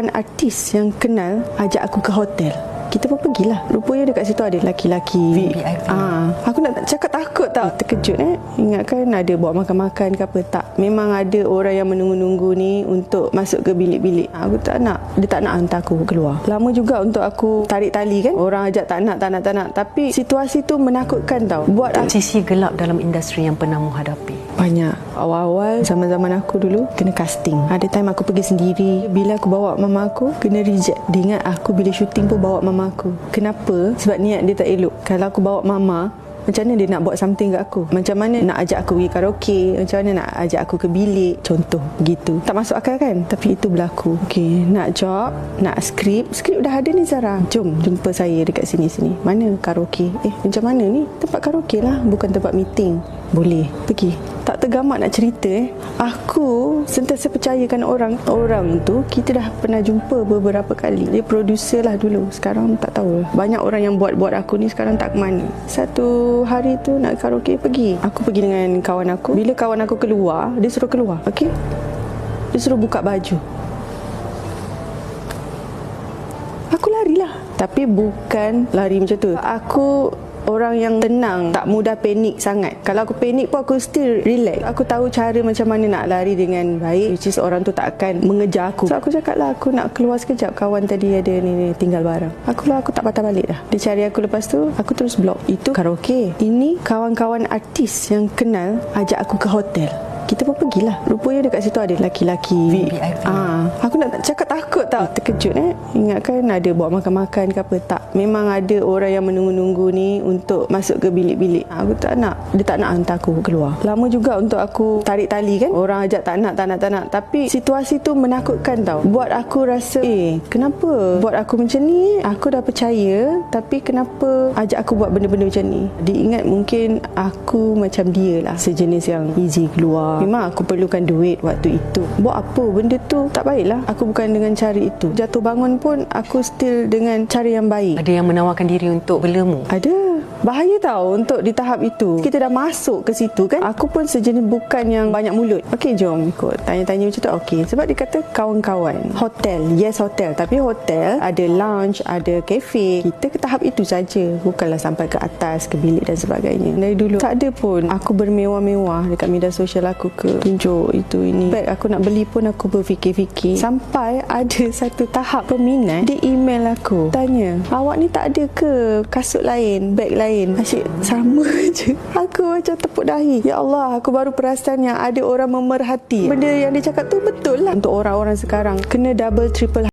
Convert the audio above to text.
kawan-kawan artis yang kenal ajak aku ke hotel. Kita pun pergilah. Rupanya dekat situ ada lelaki-lelaki VIP. Aku nak cakap takut tau. Terkejut Ingatkan ada bawa makan-makan ke apa. Tak. Memang ada orang yang menunggu-nunggu ni untuk masuk ke bilik-bilik. Aku tak nak. Dia tak nak hantar aku keluar. Lama juga untuk aku tarik tali kan. Orang ajak tak nak. Tapi situasi tu menakutkan tau. Buat Sisi gelap dalam industri yang pernah menghadapi. banyak. Awal-awal zaman-zaman aku dulu kena casting. Ada time aku pergi sendiri. Bila aku bawa mama aku kena reject. Dia ingat aku bila syuting pun bawa mama aku. Kenapa? Sebab niat dia tak elok. Kalau aku bawa mama, macam mana dia nak buat something kat aku? Macam mana nak ajak aku pergi karaoke? Macam mana nak ajak aku ke bilik? Contoh begitu. Tak masuk akal kan? Tapi itu berlaku. Okey, nak job, nak skrip. Skrip dah ada ni Zara. Jom jumpa saya dekat sini. Mana karaoke? Macam mana ni? Tempat karaoke lah, bukan tempat meeting. Boleh, pergi. Tak tergamak nak cerita Aku sentiasa percayakan orang tu kita dah pernah jumpa beberapa kali. Dia producer lah dulu. Sekarang tak tahu. Banyak orang yang buat aku ni sekarang tak ke mana. Satu hari tu nak karaoke, pergi. Aku pergi dengan kawan aku. Bila kawan aku keluar, dia suruh keluar. Okey, dia suruh buka baju. Aku larilah. Tapi bukan lari macam tu. Aku orang yang tenang, tak mudah panik sangat. Kalau aku panik pun aku still relax. Aku tahu cara macam mana nak lari dengan baik, which is orang tu tak akan mengejar aku. So aku cakap lah, aku nak keluar sekejap, kawan tadi ada ni tinggal barang. Aku tak patah balik dah. Dia cari aku, lepas tu aku terus block. Itu karaoke. Ini kawan-kawan artis yang kenal ajak aku ke hotel. Kita pun pergilah. Rupanya dekat situ ada lelaki-lelaki VIP. Aku nak cakap takut tau. Terkejut Ingatkan ada bawa makan-makan ke apa. Tak. Memang ada orang yang menunggu-nunggu ni untuk masuk ke bilik-bilik. Aku tak nak. Dia tak nak hantar aku keluar. Lama juga untuk aku tarik tali kan. Orang ajak tak nak. Tapi situasi tu menakutkan tau. Buat aku rasa kenapa buat aku macam ni? Aku dah percaya, tapi kenapa ajak aku buat benda-benda macam ni? Dia ingat mungkin aku macam dia lah, sejenis yang easy keluar. Memang aku perlukan duit waktu itu. Buat apa benda tu? Tak baiklah. Aku bukan dengan cara itu. Jatuh bangun pun aku still dengan cara yang baik. Ada yang menawarkan diri untuk berlemu? Ada. Bahaya tau untuk di tahap itu. Kita dah masuk ke situ kan. Aku pun sejenis bukan yang banyak mulut. Okey, jom ikut. Tanya-tanya macam tu. Okey. Sebab dia kata kawan-kawan. Hotel. Yes, hotel. Tapi hotel ada lounge, ada kafe. Kita ke tahap itu saja. Bukanlah sampai ke atas, ke bilik dan sebagainya. Dari dulu tak ada pun aku bermewah-mewah dekat media sosial aku ke tunjuk itu ini. Beg aku nak beli pun aku berfikir-fikir. Sampai ada satu tahap peminat dia email aku, tanya, awak ni tak ada ke kasut lain, beg lain? Asyik sama je. Aku macam tepuk dahi. Ya Allah, aku baru perasan yang ada orang memerhati. Benda yang dia cakap tu betul lah. Untuk orang-orang sekarang kena double triple